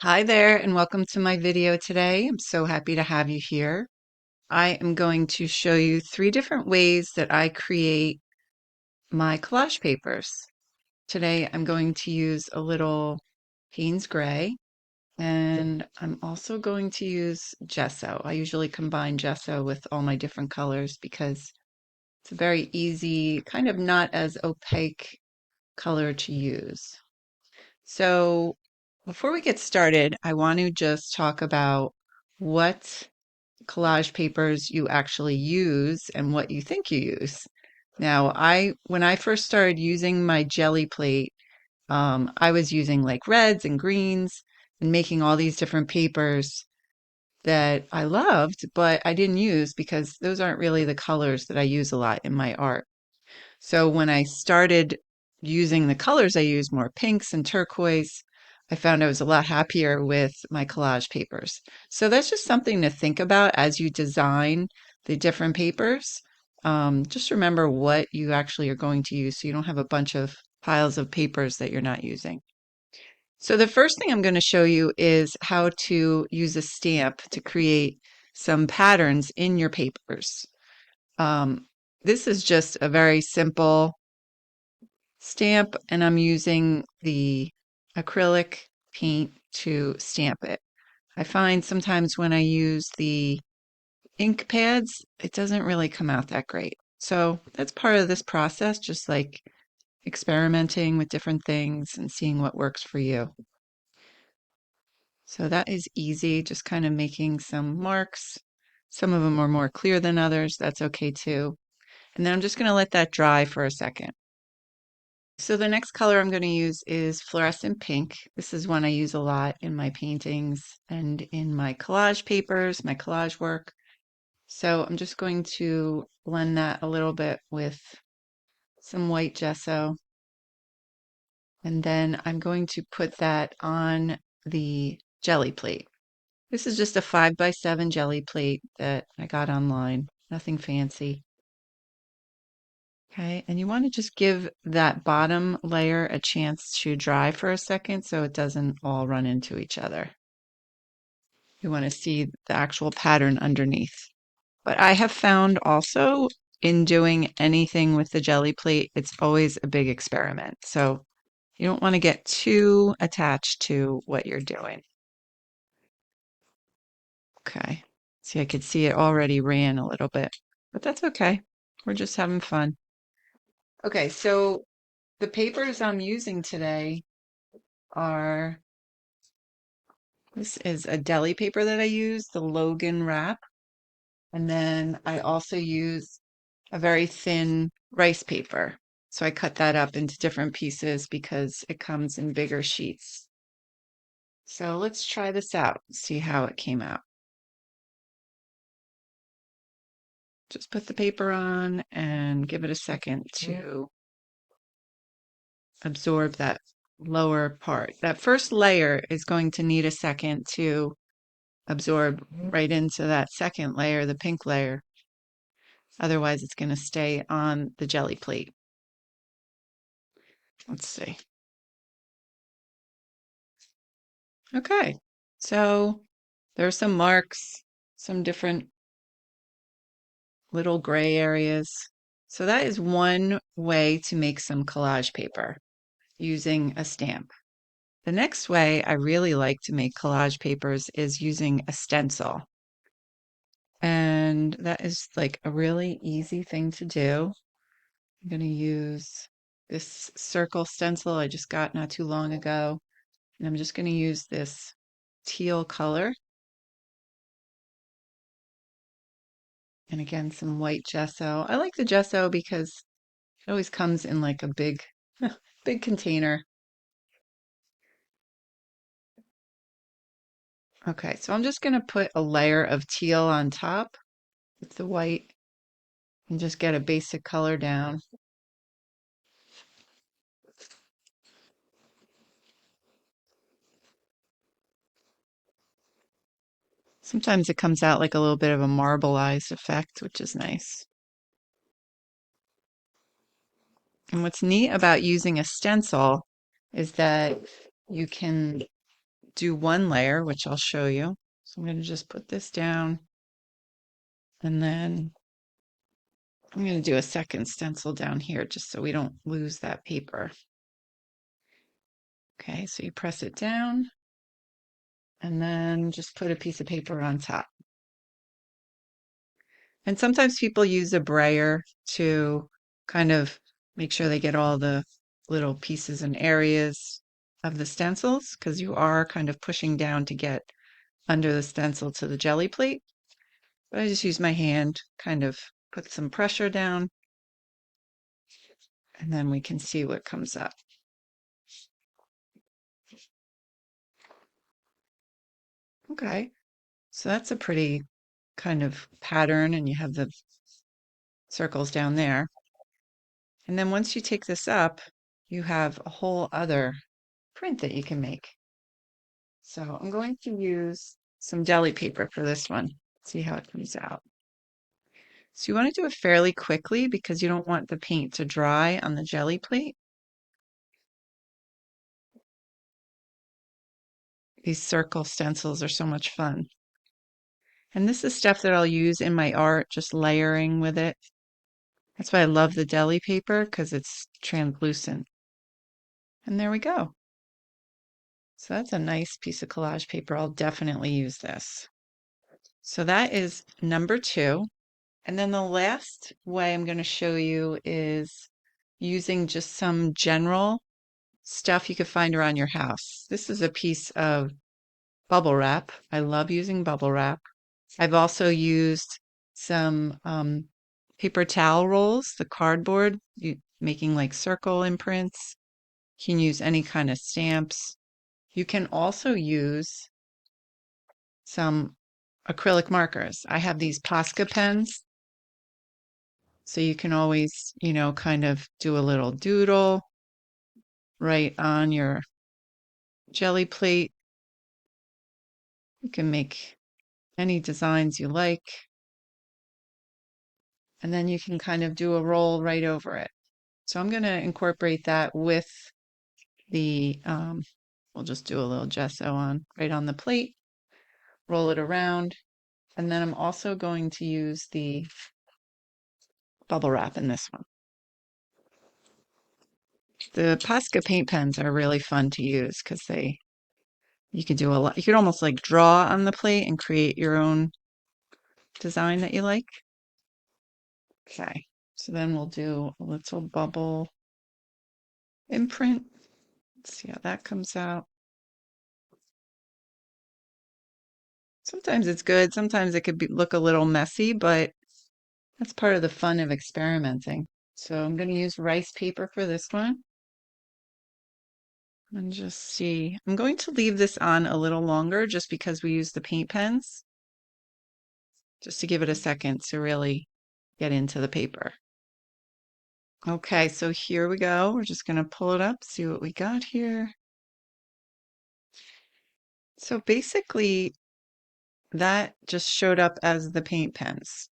Hi there, and welcome to my video today. I'm so happy to have you here. I am going to show you 3 different ways that I create my collage papers. Today I'm going to use a little Payne's Gray, and I'm also going to use gesso. I usually combine gesso with all my different colors because it's a very easy, kind of not as opaque color to use. So before we get started, I want to just talk about what collage papers you actually use and what you think you use. Now, when I first started using my jelly plate, I was using like reds and greens and making all these different papers that I loved, but I didn't use because those aren't really the colors that I use a lot in my art. So when I started using the colors I use, more pinks and turquoise, I found I was a lot happier with my collage papers. So that's just something to think about as you design the different papers. Just remember what you actually are going to use so you don't have a bunch of piles of papers that you're not using. So the first thing I'm going to show you is how to use a stamp to create some patterns in your papers. Um, this is just a very simple stamp, and I'm using the acrylic paint to stamp it. I find sometimes when I use the ink pads, it doesn't really come out that great. So that's part of this process, just like experimenting with different things and seeing what works for you. So that is easy, just kind of making some marks. Some of them are more clear than others. That's okay too. And then I'm just going to let that dry for a second. So the next color I'm going to use is fluorescent pink. This is one I use a lot in my paintings and in my collage papers, my collage work. So I'm just going to blend that a little bit with some white gesso. And then I'm going to put that on the jelly plate. This is just a 5x7 jelly plate that I got online. Nothing fancy. Okay, and you want to just give that bottom layer a chance to dry for a second so it doesn't all run into each other. You want to see the actual pattern underneath. But I have found also in doing anything with the jelly plate, it's always a big experiment. So you don't want to get too attached to what you're doing. Okay, see, I could see it already ran a little bit, but that's okay. We're just having fun. Okay, so the papers I'm using today are, this is a deli paper that I use, the Logan wrap. And then I also use a very thin rice paper. So I cut that up into different pieces because it comes in bigger sheets. So let's try this out, see how it came out. Just put the paper on and give it a second to absorb that lower part. That first layer is going to need a second to absorb right into that second layer, the pink layer. Otherwise, it's going to stay on the jelly plate. Let's see. Okay, so there are some marks, some different little gray areas. So that is one way to make some collage paper using a stamp. The next way I really like to make collage papers is using a stencil. And that is like a really easy thing to do. I'm going to use this circle stencil I just got not too long ago. And I'm just going to use this teal color. And again, some white gesso. I like the gesso because it always comes in like a big, big container. Okay, so I'm just going to put a layer of teal on top with the white and just get a basic color down. Sometimes it comes out like a little bit of a marbleized effect, which is nice. And what's neat about using a stencil is that you can do one layer, which I'll show you. So I'm going to just put this down, and then I'm going to do a second stencil down here just so we don't lose that paper. Okay, so you press it down and then just put a piece of paper on top. And sometimes people use a brayer to kind of make sure they get all the little pieces and areas of the stencils, because you are kind of pushing down to get under the stencil to the jelly plate. But I just use my hand, kind of put some pressure down, and then we can see what comes up. Okay, so that's a pretty kind of pattern, and you have the circles down there. And then once you take this up, you have a whole other print that you can make. So I'm going to use some deli paper for this one. See how it comes out. So you want to do it fairly quickly because you don't want the paint to dry on the jelly plate. These circle stencils are so much fun. And this is stuff that I'll use in my art, just layering with it. That's why I love the deli paper, because it's translucent. And there we go. So that's a nice piece of collage paper. I'll definitely use this. So that is number 2. And then the last way I'm going to show you is using just some general stuff you could find around your house. This is a piece of bubble wrap. I love using bubble wrap. I've also used some paper towel rolls, the cardboard, making like circle imprints. You can use any kind of stamps. You can also use some acrylic markers. I have these Posca pens, so you can always, kind of do a little doodle right on your jelly plate. You can make any designs you like, and then you can kind of do a roll right over it. So I'm going to incorporate that with the, we'll just do a little gesso on right on the plate, roll it around, and then I'm also going to use the bubble wrap in this one. The Posca paint pens are really fun to use because you could do a lot. You could almost like draw on the plate and create your own design that you like. Okay, so then we'll do a little bubble imprint. Let's see how that comes out. Sometimes it's good. Sometimes it could look a little messy, but that's part of the fun of experimenting. So I'm going to use rice paper for this one. And just see. I'm going to leave this on a little longer just because we use the paint pens, just to give it a second to really get into the paper. Okay, so here we go. We're just going to pull it up, see what we got here. So basically, that just showed up as the paint pens.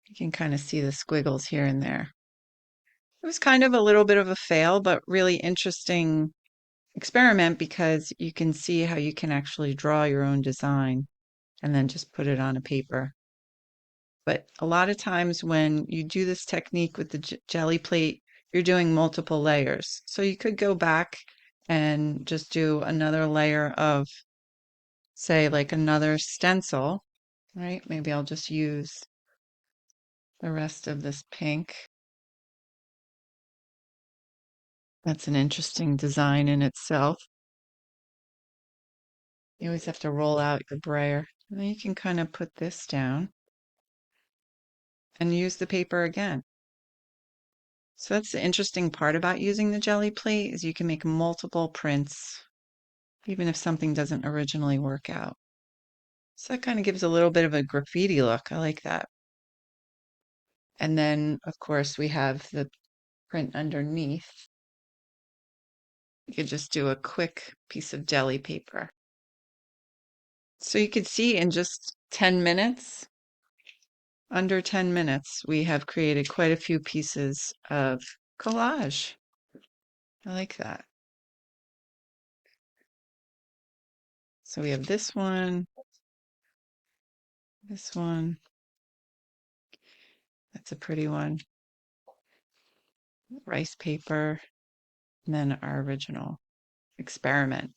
You can kind of see the squiggles here and there. It was kind of a little bit of a fail, but really interesting experiment because you can see how you can actually draw your own design and then just put it on a paper. But a lot of times when you do this technique with the jelly plate, you're doing multiple layers. So you could go back and just do another layer of, say, like another stencil, right? Maybe I'll just use the rest of this pink. That's an interesting design in itself. You always have to roll out your brayer. And then you can kind of put this down and use the paper again. So that's the interesting part about using the jelly plate is you can make multiple prints, even if something doesn't originally work out. So that kind of gives a little bit of a graffiti look. I like that. And then, of course, we have the print underneath. You could just do a quick piece of jelly paper. So you could see in just 10 minutes, under 10 minutes, we have created quite a few pieces of collage. I like that. So we have this one, this one. That's a pretty one. Rice paper, and then our original experiment.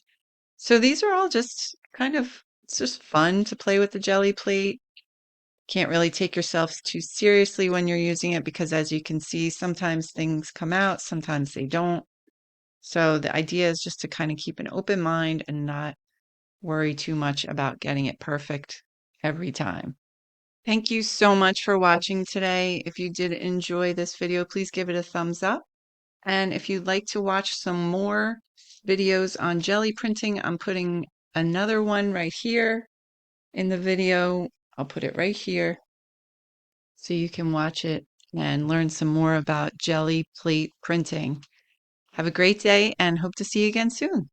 So these are all just kind of, it's just fun to play with the jelly plate. Can't really take yourselves too seriously when you're using it because, as you can see, sometimes things come out, sometimes they don't. So the idea is just to kind of keep an open mind and not worry too much about getting it perfect every time. Thank you so much for watching today. If you did enjoy this video, please give it a thumbs up. And if you'd like to watch some more videos on jelly printing, I'm putting another one right here in the video. I'll put it right here so you can watch it and learn some more about jelly plate printing. Have a great day and hope to see you again soon.